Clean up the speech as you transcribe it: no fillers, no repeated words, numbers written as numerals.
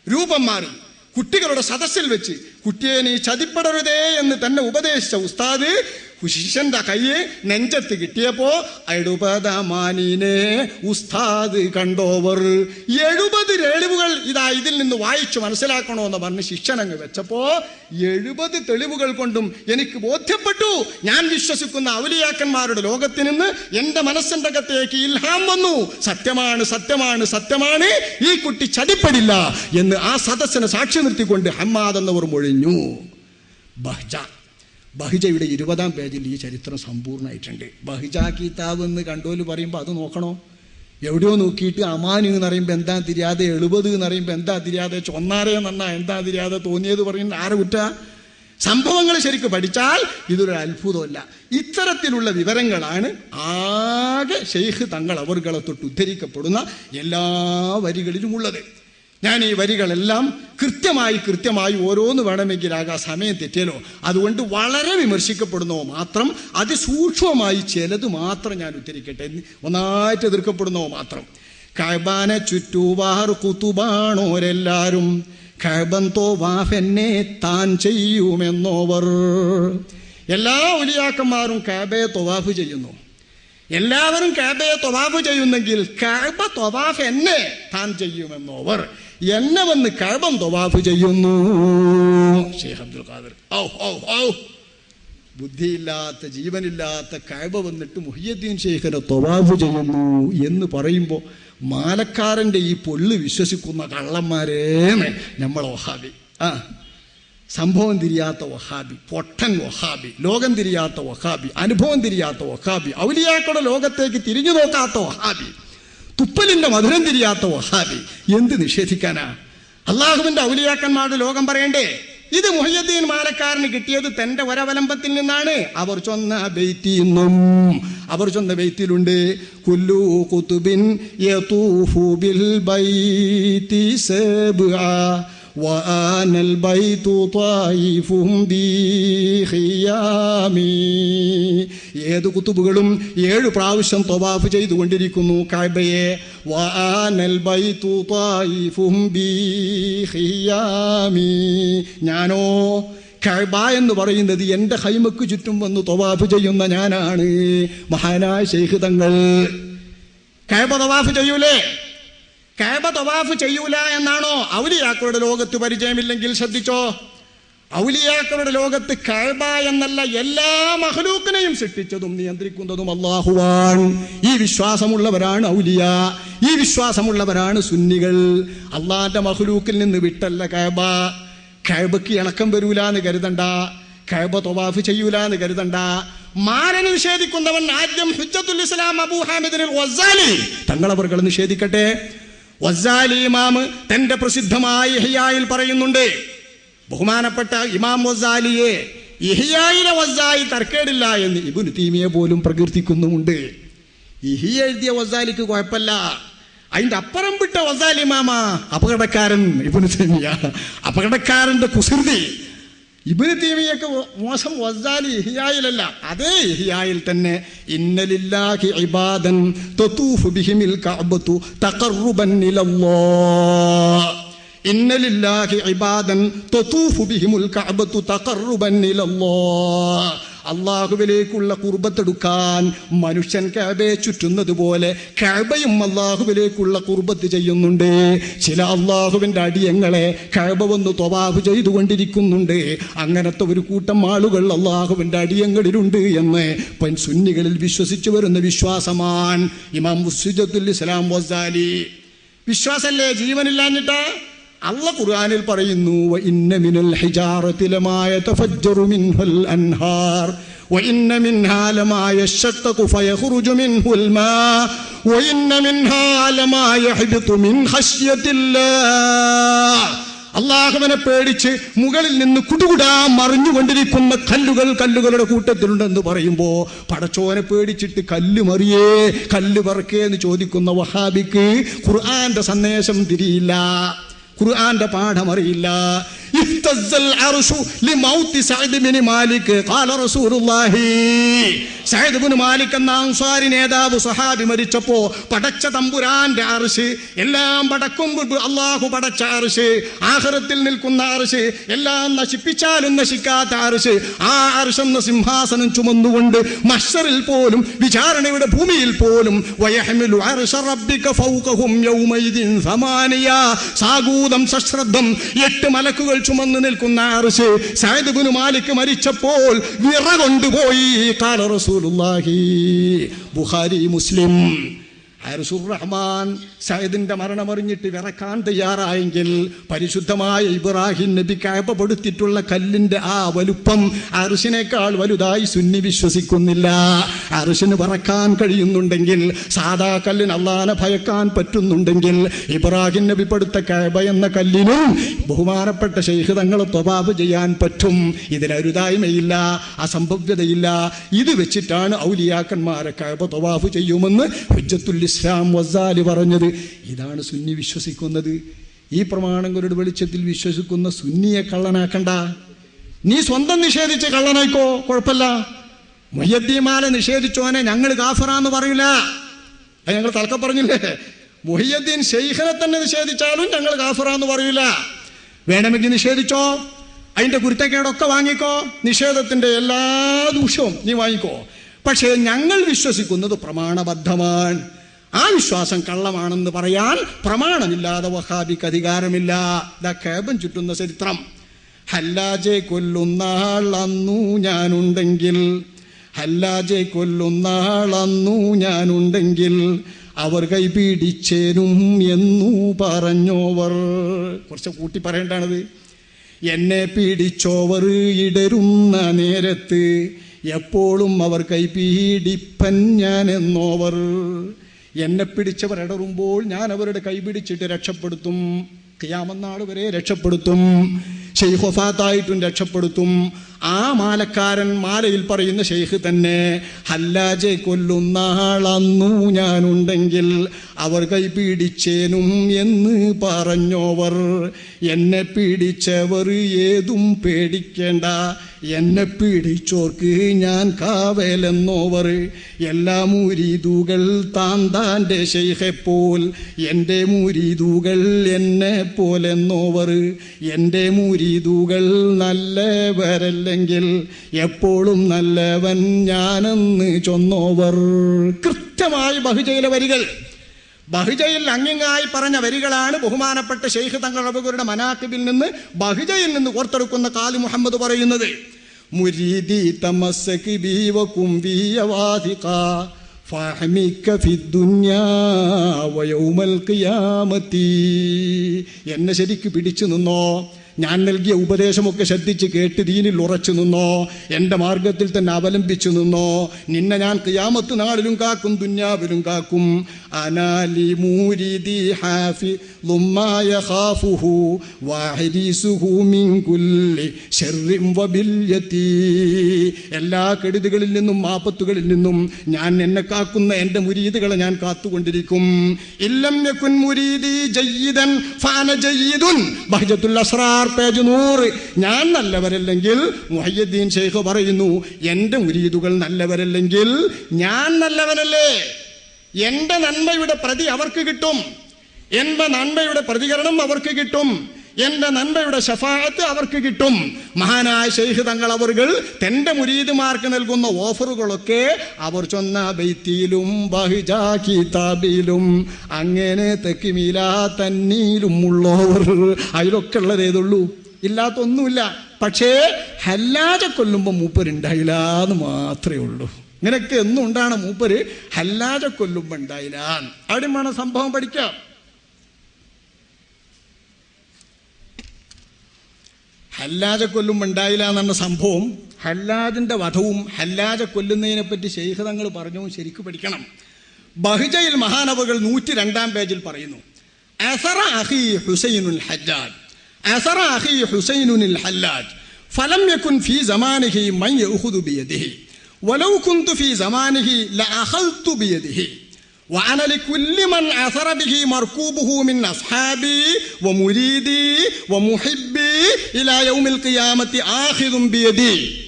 രൂപം മാറി കുട്ടികളുടെ സദസ്സിൽ വെച്ച് കുട്ടിയെ നീ ചതിപ്പെടരുതേ എന്ന് തന്നെ ഉപദേശിച്ച ഉസ്താദ് ശിഷ്യന്റെ കയ്യെ നെഞ്ചത്ത് കിട്ടിയപ്പോ 70 ഉസ്താദ് കണ്ടോവർ 70 തെളിവുകൾ ഇതാ ഇതിൽ നിന്ന് വായിച്ചു മനസ്സിലാക്കണോന്ന് പറഞ്ഞ് ശിഷ്യനങ്ങ് വെച്ചപ്പോ 70 തെളിവുകൾ കൊണ്ടും എനിക്ക് ബോധ്യപ്പെട്ടു, ഞാൻ വിശ്വസിക്കുന്ന ഔലിയാക്കന്മാരുടെ ലോകത്ത് നിന്ന് എന്റെ മനസ്സിന്റെ അകത്തേക്ക് ഇൽഹാം വന്നു, സത്യമാണ് സത്യമാണ് സത്യമാണ്, ഈ കുട്ടി ചതിപ്പെടില്ല എന്ന് ആ സദസ്സിനെ സാക്ഷി നിർത്തിക്കൊണ്ട് ഹമ്മാദ് എന്നവർ മൊഴിഞ്ഞു. ബഹ്ജയുടെ 20-ാം പേജിൽ ഈ ചരിത്രം സമ്പൂർണ്ണമായിട്ടുണ്ട്. ബഹ്ജ കിതാബ് എന്ന് കണ്ടോല് പറയുമ്പോൾ അത് നോക്കണോ? എവിടെയോ നോക്കിയിട്ട് അമാന് എന്ന് പറയുമ്പോൾ എന്താ തിരിയാതെ, 70 എന്ന് പറയുമ്പോൾ എന്താ തിരിയാതെ, ചൊന്നാരേ നന്നാ എന്താ തിരിയാതെ തോന്നിയത് പറയുന്നത് ആരെ കുറ്റ? സംഭവങ്ങൾ ശരിക്കും പഠിച്ചാൽ ഇതൊരു അത്ഭുതമല്ല. ഇത്തരത്തിലുള്ള വിവരങ്ങളാണ് ആകെ ഷെയ്ഖ് തങ്ങൾ അവർകളെ തൊട്ട് ഉദ്ധരിക്കപ്പെടുന്ന എല്ലാ വരികളിലും ഉള്ളത്. ഞാൻ ഈ വരികളെല്ലാം കൃത്യമായി ഓരോന്ന് വേണമെങ്കിലാകാം, സമയം തെറ്റിയല്ലോ. അതുകൊണ്ട് വളരെ വിമർശിക്കപ്പെടുന്നവ മാത്രം, അതിസൂക്ഷ്മമായി ചിലത് മാത്രം ഞാൻ ഉദ്ധരിക്കട്ടെ. ഒന്നായിട്ട് എതിർക്കപ്പെടുന്നവ മാത്രം. കഅബാനെ ചുറ്റുവാർ കുതുബാണോരെല്ലാരും, കഅബൻ തോവാഫെന്നെ താൻ ചെയ്യുമെന്നോവർ. എല്ലാ ഉലിയാക്കന്മാരും കഅബയെ തൊവാഫ് ചെയ്യുന്നു. എല്ലാവരും കഅബയെ തൊവാഫ് ചെയ്യുന്നെങ്കിൽ കഅബ തൊവാഫ് എന്നെ താൻ ചെയ്യുമെന്നോവർ. എന്നെ വന്ന് കഅബൻ തൊവാഫ് ചെയ്യുന്നു. ഷെയ്ഖ് അബ്ദുൽ ഖാദിർ ബുദ്ധിയില്ലാത്ത ജീവനില്ലാത്ത കഅബ വന്നിട്ട് മുഹിയുദ്ദീൻ ഷെയ്ഖിനെ തൊവാഫ് ചെയ്യുന്നു എന്ന് പറയുമ്പോൾ മാലക്കാരൻ്റെ ഈ പൊള്ള് വിശ്വസിക്കുന്ന കള്ളന്മാരേന്ന് നമ്മൾ വഹാബി. സംഭവം തിരിയാത്ത വഹാബി, പൊട്ടൻ വഹാബി, ലോകം തിരിയാത്ത വഹാബി, അനുഭവം തിരിയാത്ത വഹാബി, ഔലിയാക്കളുടെ ലോകത്തേക്ക് തിരിഞ്ഞു നോക്കാത്ത വഹാബി, തുപ്പലിന്റെ മധുരം തിരിയാത്ത വഹാബി. എന്ത് നിഷേധിക്കാനാ? അള്ളാഹുവിന്റെ ഔലിയാക്കന്മാരുടെ ലോകം പറയണ്ടേ? ഇത് മുഹിയുദ്ദീൻ മാലക്കാരന് കിട്ടിയത് തന്റെ ഒരവലംബത്തിൽ നിന്നാണ്. അവർ ചൊന്ന ബൈത്തിലുണ്ട് കുല്ലു ഖുതുബിൻ യതൂഫു ബിൽ ബൈതി സബ്ആ وآن البيت طائف بخيامي. ഏത് കുത്തുബുകളും 7 പ്രാവശ്യം തവാഫ് ചെയ്തുകൊണ്ടിരിക്കുന്നു കഅബയെ. വആനൽ ബൈതു ത്വായിഫും ബിഖിയാമി. ഞാനോ കഅബ എന്ന് പറയുന്നത് എൻ്റെ ഹൈമക്ക് ചുറ്റും വന്ന് തവാഫ് ചെയ്യുന്ന ഞാനാണ്. മഹാനായ ശൈഖ് തങ്ങൾ കഅബ തവാഫ് ചെയ്യൂലേ? കഅബ തവാഫ് ചെയ്യൂല എന്നാണോ ഔലിയാക്കളുടെ ലോകത്ത്? പരിചയമില്ലെങ്കിൽ ശ്രദ്ധിച്ചോ. ഔലിയാക്കളുടെ ലോകത്ത് കഅബ എന്നല്ല, എല്ലാ മഖ്ലൂക്കിനെയും സൃഷ്ടിച്ചതും നിയന്ത്രിക്കുന്നതും അല്ലാഹുവാണ്. ഈ വിശ്വാസമുള്ളവരാണ് ഔലിയ, ഈ വിശ്വാസമുള്ളവരാണ് സുന്നികൾ. അള്ളാന്റെ മഖ്ലൂക്കിൽ നിന്ന് വിട്ടല്ല കഅബ. കഅബക്ക് ഇണക്കം വരൂല എന്ന് കരുതണ്ട, കഅബ തവാഫ് ചെയ്യൂല എന്ന് കരുതണ്ട. മാരനെ നിഷേധിക്കുന്നവൻ ആദ്യം ഹുജ്ജത്തുൽ ഇസ്ലാം അബൂ ഹാമിദ് അൽ ഗസാലി തങ്ങളവർകൾ നിഷേധിക്കട്ടെ. വസാലി ഇമാം തന്റെ പ്രസിദ്ധമായ ഇഹ്യായിൽ പറയുന്നുണ്ട്, ബഹുമാനപ്പെട്ട ഇമാം വസാലിയെ ഇഹ്യായിലെ വസാലി തർക്കേടില്ല എന്ന് ഇബ്നു തൈമിയ പോലും പ്രകീർത്തിക്കുന്നുമുണ്ട്. ഇഹ്യ എഴുതിയ വസാലിക്ക് കുഴപ്പമില്ല, അതിന്റെ അപ്പുറം വിട്ട വസാലി ഇമാമ അപകടക്കാരൻ. ഇബ്നു തൈമിയ അപകടക്കാരന്റെ കുസൃതി. ഇബ്നു തൈമിയക്ക് മോശം വസാലി ഇഹ്യായിലല്ല, അതേ ഇഹ്യായിൽ തന്നെ ഇന്നലില്ലാഹി ഇബാദൻ തതൂഫു ബിഹിമിൽ കഅബതു തഖർറുബൻ ഇലല്ലാഹ്. ഇന്നലില്ലാഹി ഇബാദൻ തതൂഫു ബിഹിമുൽ കഅബതു തഖർറുബൻ ഇലല്ലാഹ്. അള്ളാഹുവിലേക്കുള്ള ഖുർബത്തെടുക്കാൻ മനുഷ്യൻ കഅബയെ ചുറ്റുന്നത് പോലെ കഅബയും അള്ളാഹുവിലേക്കുള്ള ഖുർബത്ത് ചെയ്യുന്നുണ്ട്. ചില അള്ളാഹുവിൻ്റെ അടിയങ്ങളെ കഅബ വന്ന് തവാഫ് ചെയ്തുകൊണ്ടിരിക്കുന്നുണ്ട്. അങ്ങനത്തെ ഒരു കൂട്ടം ആളുകൾ അള്ളാഹുവിൻ്റെ അടിയങ്ങളിലുണ്ട് എന്ന് സുന്നികളിൽ വിശ്വസിച്ചു വരുന്ന വിശ്വാസമാണ് ഇമാം ഹുജ്ജത്തുൽ ഇസ്ലാം വസാലി. വിശ്വാസല്ലേ ജീവനില്ലാഞ്ഞിട്ട്? അല്ലാഹു ഖുർആനിൽ പറയുന്നു, വഇന്ന മിനൽ ഹിജാറതി ലമാ യതഫജ്ജറു മിൻഹുൽ അൻഹാർ വഇന്ന മിൻഹാ ലമാ യശഖഖു ഫയഖ്റുജു മിൻഹുൽ മാ വഇന്ന മിൻഹാ ലമാ യഹ്ബിതു മിൻ ഖശ്യത്തില്ലാഹ്. അള്ളാഹുവിനെ പേടിച്ച് മുകളിൽ നിന്ന് കുടുകുടാ മറിഞ്ഞുകൊണ്ടിരിക്കുന്ന കല്ലുകളുടെ കൂട്ടത്തിലുണ്ടെന്ന് പറയുമ്പോ പടച്ചോനെ പേടിച്ചിട്ട് കല്ല് മറിയേ കല്ല് പറക്കേ എന്ന് ചോദിക്കുന്ന വഹാബിക്ക് ഖുർആന്റെ സന്ദേശം തിരിയില്ല, ഖുർആന്റെ പാഠം അറിയില്ല. ഇഹ്തസ്സൽ അർശു ലിമൗതി സഅദ് ബിൻ മാലിക് ഖാല റസൂലുള്ളാഹി. സഅദ് ബിൻ മാലിക് എന്ന അൻസാരി നേതാവ് സഹാബി മരിച്ചപ്പോ പടച്ച തമ്പുരാന്റെ അർശ്, എല്ലാം പടക്കും അല്ലാഹു പടച്ച അർശ്, ആഖിറത്തിൽ നിൽക്കുന്ന അർശ്, എല്ലാം നശിപ്പിച്ചാലും നശിക്കാത്ത അർശ്, ആ അർശ് എന്ന സിംഹാസനം ചുമന്നുകൊണ്ട് മഹ്ശറിൽ പോലും വിചാരണയുടെ ഭൂമിയിൽ പോലും വയഹ്മിലു അർശ റബ്ബിക ഫൗഖഹും യൗമൈദിൻ സമാനിയ, സാഗൂതം സശ്രദ്ധം 8 മലക്കുകൾ ചുമന്നു നിൽക്കുന്ന അർശ് സഅദ് ബിൻ മാലിക് മരിച്ചപ്പോൾ വിറ കൊണ്ടുപോയി. ഖാല റസൂലുള്ളാഹി. ബുഖാരി മുസ്ലിം. അർശുർ റഹ്മാൻ സഅദിന്റെ മരണമറിഞ്ഞിട്ട് വിറക്കാൻ തയ്യാറായെങ്കിൽ പരിശുദ്ധമായ ഇബ്രാഹിം നബി കഅബ പടുത്തിട്ടുള്ള കല്ലിന്റെ ആ വലുപ്പം അർശിനേക്കാൾ വലുതായി സുന്നി വിശ്വസിക്കുന്നില്ല. അർശിന് വിറക്കാൻ കഴിയുന്നുണ്ടെങ്കിൽ, സാദാ കല്ലിന് അല്ലാഹനെ ഭയക്കാൻ പറ്റുന്നുണ്ടെങ്കിൽ, ഇബ്രാഹിം നബി പടുത്ത കഅബ എന്ന കല്ലിനും ബഹുമാനപ്പെട്ട ശൈഖ് തങ്ങളെ ത്വവാഫ് ചെയ്യാൻ പറ്റും. ഇതിലരുതായ്മയില്ല, അസംഭവ്യതയില്ല. ഇത് വെച്ചിട്ടാണ് ഔലിയാക്കന്മാരെ കഅബ ത്വവാഫ് ചെയ്യുമെന്ന് ഹുജ്ജത്തുൽ ഇസ്ലാം വസാലി പറഞ്ഞത്. ഇതാണ് സുന്നി വിശ്വസിക്കുന്നത്. ഈ പ്രമാണങ്ങളുടെ വെളിച്ചത്തിൽ വിശ്വസിക്കുന്ന സുന്നിയെ കള്ളനാക്കണ്ട. നീ സ്വന്തം നിഷേധിച്ച് കള്ളനായിക്കോ, കുഴപ്പമില്ല. മുഹ്യദ്ദീമാല നിഷേധിച്ചോനെ ഞങ്ങൾ കാഫിറാന്ന് പറയില്ല. അത് ഞങ്ങൾ തലക്ക പറഞ്ഞില്ലേ. മുഹ്യദ്ദീൻ ശൈഖിനെ തന്നെ നിഷേധിച്ചാലും ഞങ്ങൾ കാഫിറാന്ന് പറയില്ല. വേണമെങ്കിൽ നിഷേധിച്ചോ, അതിന്റെ കുരുത്തക്കേടൊക്കെ വാങ്ങിക്കോ, നിഷേധത്തിന്റെ എല്ലാ ദൂഷ്യവും നീ വാങ്ങിക്കോ. പക്ഷേ ഞങ്ങൾ വിശ്വസിക്കുന്നത് പ്രമാണബദ്ധമാണ്. ആ വിശ്വാസം കള്ളമാണെന്ന് പറയാൻ പ്രമാണമില്ലാതെ വഹാബിക്ക് അധികാരമില്ല. ദാ കഅബൻ ചുറ്റുന്ന ചരിത്രം. ഹല്ലാജെ കൊല്ലുന്നാളന്നു ഞാനുണ്ടെങ്കിൽ, ഹല്ലാജെ കൊല്ലുന്നാളന്നു ഞാനുണ്ടെങ്കിൽ അവർ കൈപിടിച്ചേരും എന്നു പറഞ്ഞോവർ. കുറച്ച് കൂട്ടി പറയേണ്ടതാണത്. എന്നെ പിടിച്ചോവർ ഇടരുന്ന നേരത്ത് എപ്പോഴും അവർ കൈപിടിപ്പൻ ഞാൻ എന്നോവർ. എന്നെ പിടിച്ചവർ ഇടറുമ്പോൾ ഞാൻ അവരുടെ കൈപിടിച്ചിട്ട് രക്ഷപ്പെടുത്തും. ഖിയാമത്ത് നാൾ വരെ രക്ഷപ്പെടുത്തും. ശൈഖ് വഫാത്തായിട്ടും രക്ഷപ്പെടുത്തും. ആ മാലക്കാരൻ മാലയിൽ പറയുന്ന ശൈഖ് തന്നെ ഹല്ലാജെ കൊല്ലുന്ന ആളന്നു ഞാനുണ്ടെങ്കിൽ അവർ കൈപിടിച്ചേനും എന്ന് പറഞ്ഞോവർ. എന്നെ പിടിച്ചവർ ഏതും പേടിക്കേണ്ട, എന്നെ പിടിച്ചോർക്ക് ഞാൻ കാവലെന്നോവർ. എല്ലാ മുരീദുകൾ താന്താൻ്റെ ശൈഖെപ്പോൽ, എൻ്റെ മുരീദുകൾ എന്നെ പോലെന്നോവർ. എൻ്റെ മുരീദുകൾ നല്ലവരല്ലെങ്കിൽ എപ്പോഴും നല്ലവൻ ഞാനെന്ന് ചൊന്നോവർ. കൃത്യമായി ബഹുജയിലെ വരികൾ, ബഹുജയിൽ അങ്ങിങ്ങായി പറഞ്ഞ വരികളാണ് ബഹുമാനപ്പെട്ട ശൈഖ് തങ്ങൾ അവരുടെ മനാഖിബിൽ നിന്ന്, ബഹുജയിൽ നിന്ന് ഓർത്തെടുക്കുന്ന ഖാലി മുഹമ്മദ് പറയുന്നത്. മുരീദി തമസ്സക് ബി വകും ബി യവാദിഖാ ഫഹമിക ഫിദ്ദുനിയാ വയൗമൽ ഖിയാമത്തി. എന്നെ ശരിക്ക് പിടിച്ചു നിന്നോ, ഞാൻ നൽകിയ ഉപദേശമൊക്കെ ശ്രദ്ധിച്ച് കേട്ട് ദീനിൽ ഉറച്ചു നിന്നോ, എൻ്റെ മാർഗത്തിൽ തന്നെ അവലംബിച്ചു നിന്നോ, നിന്നെ ഞാൻ ഖിയാമത്ത് നാളിലും കാക്കും ദുന്യാവിലും കാക്കും. അനാലി മൂരിദി ഹാഫിളും മാ യഖാഫുഹു വഹരീസുഹു മിൻ കുല്ലി ശർറിൻ വബിൽയതി. എല്ലാ കെടുതികളിൽ നിന്നും ആപത്തുകളിൽ നിന്നും ഞാൻ എന്നെ കാക്കുന്ന എൻ്റെ മുരീദുകളെ ഞാൻ കാത്തുകൊണ്ടിരിക്കും. ഇല്ലം യകുൻ മുരീദി ജയ്യിദൻ ഫഅന ജയ്യിദുൻ. ബഹ്ജത്തുൽ അസ്റാർ പേജ് 100. ഞാൻ നല്ലവരല്ലെങ്കിൽ, മുഹയ്യിദ്ദീൻ ശൈഖ് പറയുന്നു, എൻ്റെ മുരീദുകൾ നല്ലവരല്ലെങ്കിൽ ഞാൻ നല്ലവനല്ലേ? എൻ്റെ നന്മയുടെ പ്രതി അവർക്ക് കിട്ടും, എൻ്റെ നന്മയുടെ പ്രതികരണം അവർക്ക് കിട്ടും, എൻ്റെ നന്മയുടെ ശഫാഅത്ത് അവർക്ക് കിട്ടും. മഹാനായ ശൈഖ് തങ്ങൾ അവർകൾ തൻ്റെ മുരീദുമാർക്ക് നൽകുന്ന ഓഫറുകളൊക്കെ അവർ ചൊന്ന ബൈത്തിയിലും ബഹിജ കിതാബിലും അങ്ങനെ തെക്കിമീല തന്നീലും ഉള്ളവർ. അതിലൊക്കെ ഉള്ളതേതുള്ളൂ, ഇല്ലാത്തൊന്നുമില്ല. പക്ഷേ ഹല്ലാജ കൊല്ലുമ്പോൾ മൂപ്പരുണ്ടായില്ല എന്ന് മാത്രമേ ഉള്ളൂ. ഇങ്ങനെയൊക്കെ എന്നും ഉണ്ടാണ് മൂപ്പര് ഹല്ലാജ കൊല്ലുമ്പോൾ ഉണ്ടായില്ല. അവിടെയും വേണം സംഭവം പഠിക്കാം. ഹല്ലാജ കൊല്ലുമ്പോൾ ഉണ്ടായില്ല എന്ന സംഭവം, ഹല്ലാജിന്റെ വധവും ഹല്ലാജ കൊല്ലുന്നതിനെ പറ്റി ശൈഖ് തങ്ങൾ പറഞ്ഞു, ശരിക്ക് പഠിക്കണം. ബഹ്ജയിൽ മഹാനവകൾ 102 പേജിൽ പറയുന്നു, അസറ അഖി ഹുസൈനുൽ ഹജ്ജാജ്, അസറ അഖി ഹുസൈനുൽ ഹല്ലാജ് ഫലം യകുൻ ഫീ സമാനിഹി മൻ യഖുദു ബിയദിഹി വലൗ കുന്തു ഫീ സമാനിഹി ലഅഖൽതു ബിയദിഹി وأنا لكل من أثر به مركوبه من أصحابي ومريدي ومحبي إلى يوم القيامة آخذ بيدي